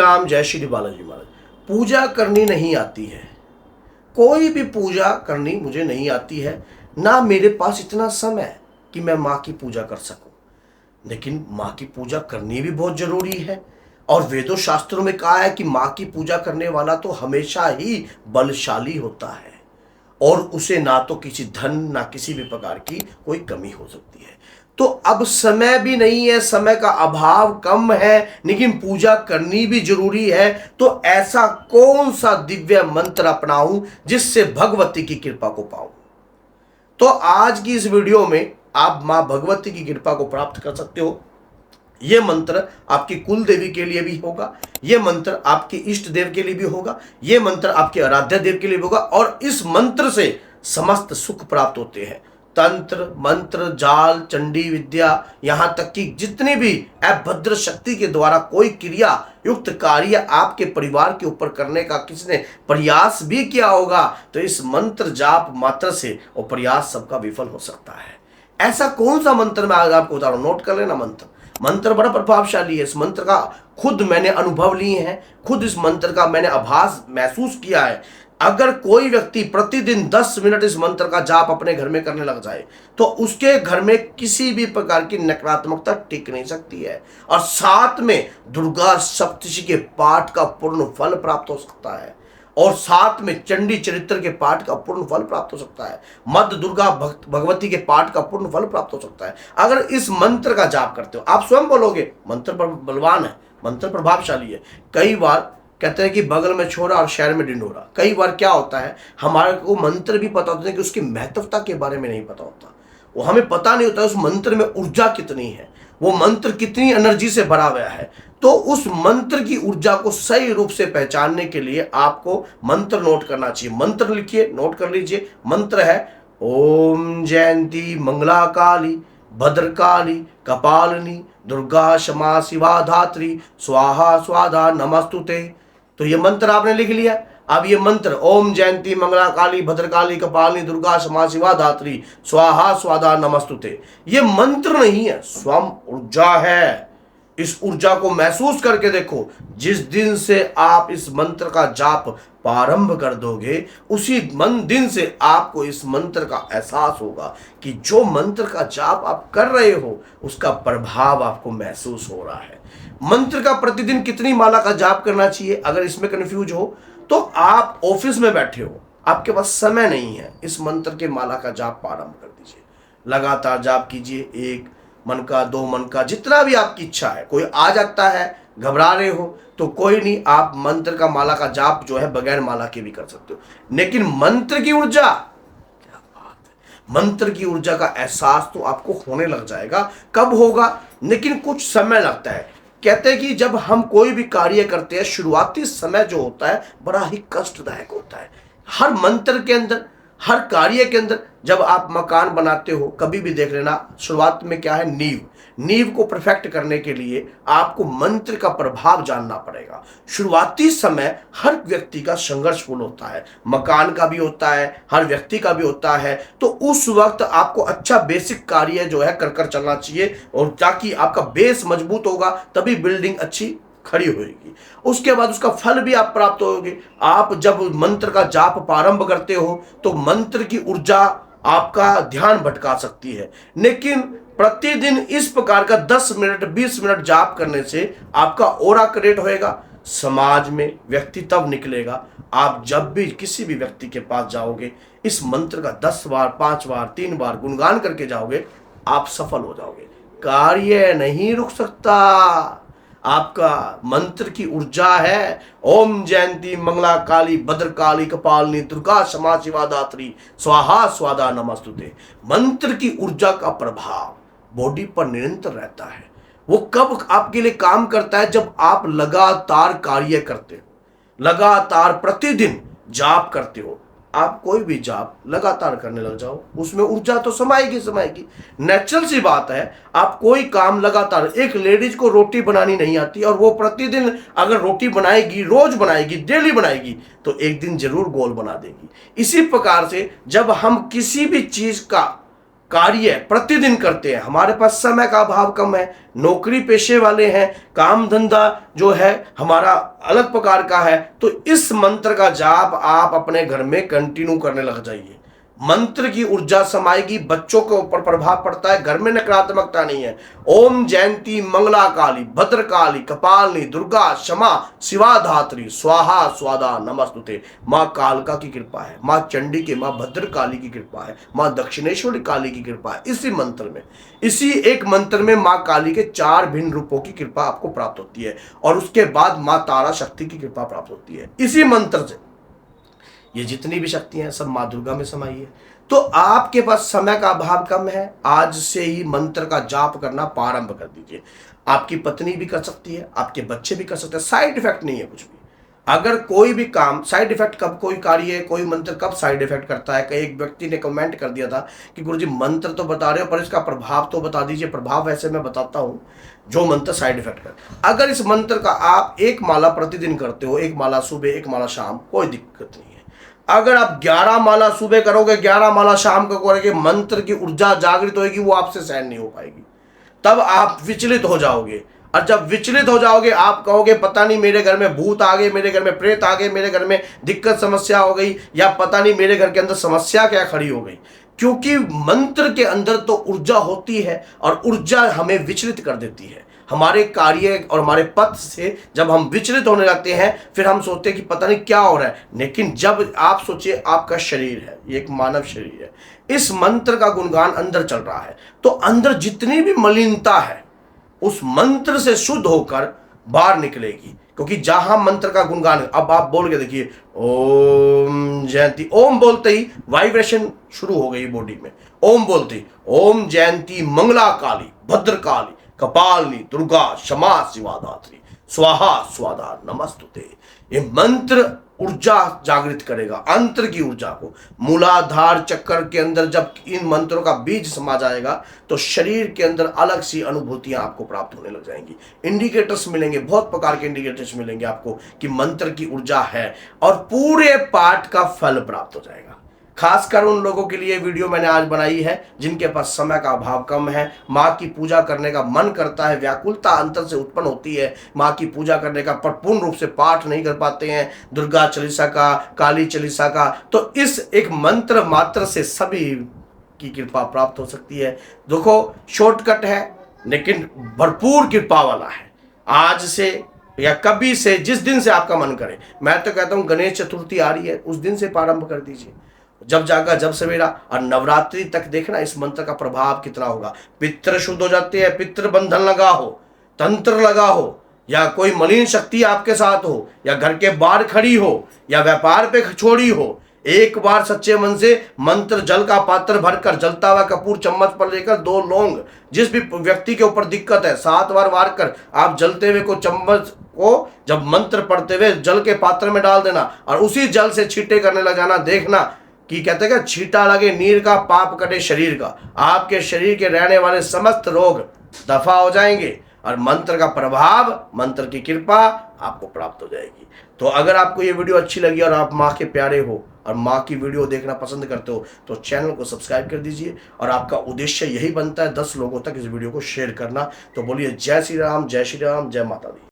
राम, जय श्री बालाजी महाराज। पूजा करनी नहीं आती है, कोई भी पूजा करनी मुझे नहीं आती है, ना मेरे पास इतना समय कि मैं माँ की पूजा कर सकूं। लेकिन माँ की पूजा करनी भी बहुत जरूरी है, और वेदों शास्त्रों में कहा है कि माँ की पूजा करने वाला तो हमेशा ही बलशाली होता है, और उसे ना तो किसी धन ना किसी भी प्रकार की कोई कमी हो सकती है। तो अब समय भी नहीं है, समय का अभाव कम है, लेकिन पूजा करनी भी जरूरी है। तो ऐसा कौन सा दिव्य मंत्र अपनाऊं जिससे भगवती की कृपा को पाऊं? तो आज की इस वीडियो में आप मां भगवती की कृपा को प्राप्त कर सकते हो। यह मंत्र आपकी कुल देवी के लिए भी होगा, यह मंत्र आपके इष्ट देव के लिए भी होगा, यह मंत्र आपके आराध्य देव के लिए भी होगा, और इस मंत्र से समस्त सुख प्राप्त होते हैं। तंत्र मंत्र जाल चंडी विद्या, यहां तक कि जितनी भी अभद्र शक्ति के द्वारा कोई क्रिया युक्त कार्य आपके परिवार के ऊपर करने का किसी ने प्रयास भी किया होगा, तो इस मंत्र जाप मात्र से वो प्रयास सबका विफल हो सकता है। ऐसा कौन सा मंत्र मैं आज आपको बता रहा हूं, नोट कर लेना। मंत्र बड़ा प्रभावशाली है। इस मंत्र का खुद मैंने अनुभव लिए हैं, खुद इस मंत्र का मैंने आभास महसूस किया है। अगर कोई व्यक्ति प्रतिदिन 10 मिनट इस मंत्र का जाप अपने घर में करने लग जाए, तो उसके घर में किसी भी प्रकार की नकारात्मकता टिक नहीं सकती है, और साथ में दुर्गा सप्तशती के पाठ का पूर्ण फल प्राप्त हो सकता है, और साथ में चंडी चरित्र के पाठ का पूर्ण फल प्राप्त हो सकता है, मध्य दुर्गा भगवती के पाठ का पूर्ण फल प्राप्त हो सकता है। अगर इस मंत्र का जाप करते हो, आप स्वयं बोलोगे मंत्र बलवान है, मंत्र प्रभावशाली है। कई बार कहते हैं कि बगल में छोरा और शहर में ढिंढोरा। कई बार क्या होता है, हमारे को मंत्र भी पता होता है कि उसकी महत्वता के बारे में नहीं पता होता, वो हमें पता नहीं होता उस मंत्र में ऊर्जा कितनी है, वो मंत्र कितनी एनर्जी से भरा हुआ है। तो उस मंत्र की ऊर्जा को सही रूप से पहचानने के लिए आपको मंत्र नोट करना चाहिए। मंत्र लिखिए, नोट कर लीजिए। मंत्र है ओम जयंती मंगला काली भद्रकाली कपालिनी दुर्गा क्षमा शिवा धात्री स्वाहा स्वाधा नमस्तुते। तो ये मंत्र आपने लिख लिया। अब ये मंत्र ओम जयंती मंगला काली भद्रकाली कपालिनी दुर्गा क्षमा शिवा धात्री स्वाहा स्वाधा नमस्तुते, ये मंत्र नहीं है, स्वयं ऊर्जा है। इस ऊर्जा को महसूस करके देखो। जिस दिन से आप इस मंत्र का जाप प्रारंभ कर दोगे, उसी दिन से आपको इस मंत्र का एहसास होगा कि जो मंत्र का जाप आप कर रहे हो उसका प्रभाव आपको महसूस हो रहा है। मंत्र का प्रतिदिन कितनी माला का जाप करना चाहिए, अगर इसमें कंफ्यूज हो तो आप ऑफिस में बैठे हो, आपके पास समय नहीं है, इस मंत्र के माला का जाप प्रारंभ कर दीजिए। लगातार जाप कीजिए, 1 मन का 2 मन का, जितना भी आपकी इच्छा है। कोई आ जाता है, घबरा रहे हो तो कोई नहीं, आप मंत्र का माला का जाप जो है बगैर माला के भी कर सकते हो। लेकिन मंत्र की ऊर्जा, क्या बात है, मंत्र की ऊर्जा का एहसास तो आपको होने लग जाएगा। कब होगा, लेकिन कुछ समय लगता है। कहते हैं कि जब हम कोई भी कार्य करते हैं, शुरुआती समय जो होता है बड़ा ही कष्टदायक होता है। हर मंत्र के अंदर, हर कार्य के अंदर, जब आप मकान बनाते हो कभी भी देख लेना, शुरुआत में क्या है, नींव को परफेक्ट करने के लिए आपको मंत्र का प्रभाव जानना पड़ेगा। शुरुआती समय हर व्यक्ति का संघर्षपूर्ण होता है, मकान का भी होता है, हर व्यक्ति का भी होता है। तो उस वक्त आपको अच्छा बेसिक कार्य जो है कर चलना चाहिए, और ताकि आपका बेस मजबूत होगा तभी बिल्डिंग अच्छी खड़ी होगी। उसके बाद उसका फल भी आप प्राप्त होगे। आप जब मंत्र का जाप प्रारंभ करते हो तो मंत्र की ऊर्जा आपका ध्यान भटका सकती है, लेकिन प्रतिदिन इस प्रकार का 10 मिनट 20 मिनट जाप करने से आपका ऑरा क्रिएट होएगा, समाज में व्यक्ति तब निकलेगा। आप जब भी किसी भी व्यक्ति के पास जाओगे, इस मंत्र का 10 बार 5 बार 3 बार गुणगान करके जाओगे, आप सफल हो जाओगे। कार्य नहीं रुक सकता, आपका मंत्र की ऊर्जा है। ओम जयंती मंगला काली भद्रकाली कपालिनी दुर्गा क्षमा शिवा धात्री स्वाहा स्वाधा नमस्तुते। मंत्र की ऊर्जा का प्रभाव बॉडी पर निरंतर रहता है। वो कब आपके लिए काम करता है, जब आप लगातार कार्य करते हो, लगातार प्रतिदिन जाप करते हो। आप कोई भी जाप लगातार करने लग जाओ, उसमें ऊर्जा तो समाएगी। नेचुरल सी बात है। आप कोई काम लगातार, एक लेडीज को रोटी बनानी नहीं आती और वो प्रतिदिन अगर रोटी बनाएगी, रोज बनाएगी, डेली बनाएगी, तो एक दिन जरूर गोल बना देगी। इसी प्रकार से जब हम किसी भी चीज का कार्य प्रतिदिन करते हैं, हमारे पास समय का अभाव कम है, नौकरी पेशे वाले हैं, काम धंधा जो है हमारा अलग प्रकार का है, तो इस मंत्र का जाप आप अपने घर में कंटिन्यू करने लग जाइए। मंत्र की ऊर्जा समाएगी, बच्चों के ऊपर प्रभाव पड़ता है, घर में नकारात्मकता नहीं है। ओम जयंती मंगला काली भद्रकाली कपालिनी दुर्गा क्षमा शिवा धात्री स्वाहा स्वादा नमस्तुते। माँ कालका की कृपा है, माँ चंडी के, माँ भद्रकाली की कृपा है, माँ दक्षिणेश्वरी काली की कृपा है। इसी मंत्र में, इसी एक मंत्र में माँ काली के 4 भिन्न रूपों की कृपा आपको प्राप्त होती है, और उसके बाद माँ तारा शक्ति की कृपा प्राप्त होती है। इसी मंत्र से ये जितनी भी शक्तियां हैं सब माँ दुर्गा में समाई है। तो आपके पास समय का अभाव कम है, आज से ही मंत्र का जाप करना प्रारंभ कर दीजिए। आपकी पत्नी भी कर सकती है, आपके बच्चे भी कर सकते हैं, साइड इफेक्ट नहीं है कुछ भी। अगर कोई भी काम साइड इफेक्ट कब, कोई कार्य कोई मंत्र कब साइड इफेक्ट करता है। एक व्यक्ति ने कमेंट कर दिया था कि गुरुजी मंत्र तो बता रहे हो पर इसका प्रभाव तो बता दीजिए। प्रभाव वैसे मैं बताता हूं, जो मंत्र साइड इफेक्ट कर, अगर इस मंत्र का आप 1 माला प्रतिदिन करते हो, 1 माला सुबह 1 माला शाम, कोई दिक्कत नहीं है। अगर आप 11 माला सुबह करोगे, 11 माला शाम को करोगे, मंत्र की ऊर्जा जागृत होगी, वो आपसे सहन नहीं हो पाएगी, तब आप विचलित हो जाओगे। और जब विचलित हो जाओगे आप कहोगे पता नहीं मेरे घर में भूत आ गए, मेरे घर में प्रेत आ गए, मेरे घर में दिक्कत समस्या हो गई, या पता नहीं मेरे घर के अंदर समस्या क्या खड़ी हो गई। क्योंकि मंत्र के अंदर तो ऊर्जा होती है, और ऊर्जा हमें विचलित कर देती है। हमारे कार्य और हमारे पथ से जब हम विचलित होने लगते हैं, फिर हम सोचते हैं कि पता नहीं क्या हो रहा है। लेकिन जब आप सोचिए, आपका शरीर है, ये एक मानव शरीर है, इस मंत्र का गुणगान अंदर चल रहा है, तो अंदर जितनी भी मलिनता है उस मंत्र से शुद्ध होकर बाहर निकलेगी। क्योंकि जहां मंत्र का गुणगान, अब आप बोल के देखिए ओम जयंती, ओम बोलते ही वाइब्रेशन शुरू हो गई बॉडी में। ओम बोलते ही ओम जयंती मंगला काली भद्रकाली कपालिनी दुर्गा क्षमा शिवा धात्री स्वाहा स्वादा नमस्तुते। ये मंत्र ऊर्जा जागृत करेगा, अंतर की ऊर्जा को। मूलाधार चक्र के अंदर जब इन मंत्रों का बीज समा जाएगा तो शरीर के अंदर अलग सी अनुभूतियां आपको प्राप्त होने लग जाएंगी। इंडिकेटर्स मिलेंगे, बहुत प्रकार के इंडिकेटर्स मिलेंगे आपको कि मंत्र की ऊर्जा है, और पूरे पाठ का फल प्राप्त हो जाएगा। खासकर उन लोगों के लिए वीडियो मैंने आज बनाई है जिनके पास समय का अभाव कम है, माँ की पूजा करने का मन करता है, व्याकुलता अंतर से उत्पन्न होती है, माँ की पूजा करने का, पर पूर्ण रूप से पाठ नहीं कर पाते हैं दुर्गा चालीसा का, काली चालीसा का, तो इस एक मंत्र मात्र से सभी की कृपा प्राप्त हो सकती है। देखो शॉर्टकट है लेकिन भरपूर कृपा वाला है। आज से या कभी से, जिस दिन से आपका मन करे, मैं तो कहता हूँ गणेश चतुर्थी आ रही है उस दिन से प्रारंभ कर दीजिए, जब जागा जब सवेरा, और नवरात्रि तक देखना इस मंत्र का प्रभाव कितना होगा। पितृ शुद्ध हो जाते हैं, पितृ बंधन लगा हो, तंत्र लगा हो, या कोई मलिन शक्ति आपके साथ हो, या घर के बाहर खड़ी हो, या व्यापार पे छोड़ी हो, एक बार सच्चे मन से मंत्र जल का पात्र भरकर, जलता हुआ कपूर चम्मच पर लेकर 2 लौंग, जिस भी व्यक्ति के ऊपर दिक्कत है 7 बार वार कर आप जलते हुए को चम्मच को जब मंत्र पढ़ते हुए जल के पात्र में डाल देना, और उसी जल से छींटे करने लग जाना। देखना कि कहते हैं कि छींटा लगे नीर का, पाप कटे शरीर का, आपके शरीर के रहने वाले समस्त रोग दफा हो जाएंगे, और मंत्र का प्रभाव, मंत्र की कृपा आपको प्राप्त हो जाएगी। तो अगर आपको ये वीडियो अच्छी लगी और आप माँ के प्यारे हो और माँ की वीडियो देखना पसंद करते हो तो चैनल को सब्सक्राइब कर दीजिए, और आपका उद्देश्य यही बनता है 10 लोगों तक इस वीडियो को शेयर करना। तो बोलिए जय श्री राम, जय श्री राम, जय माता दी।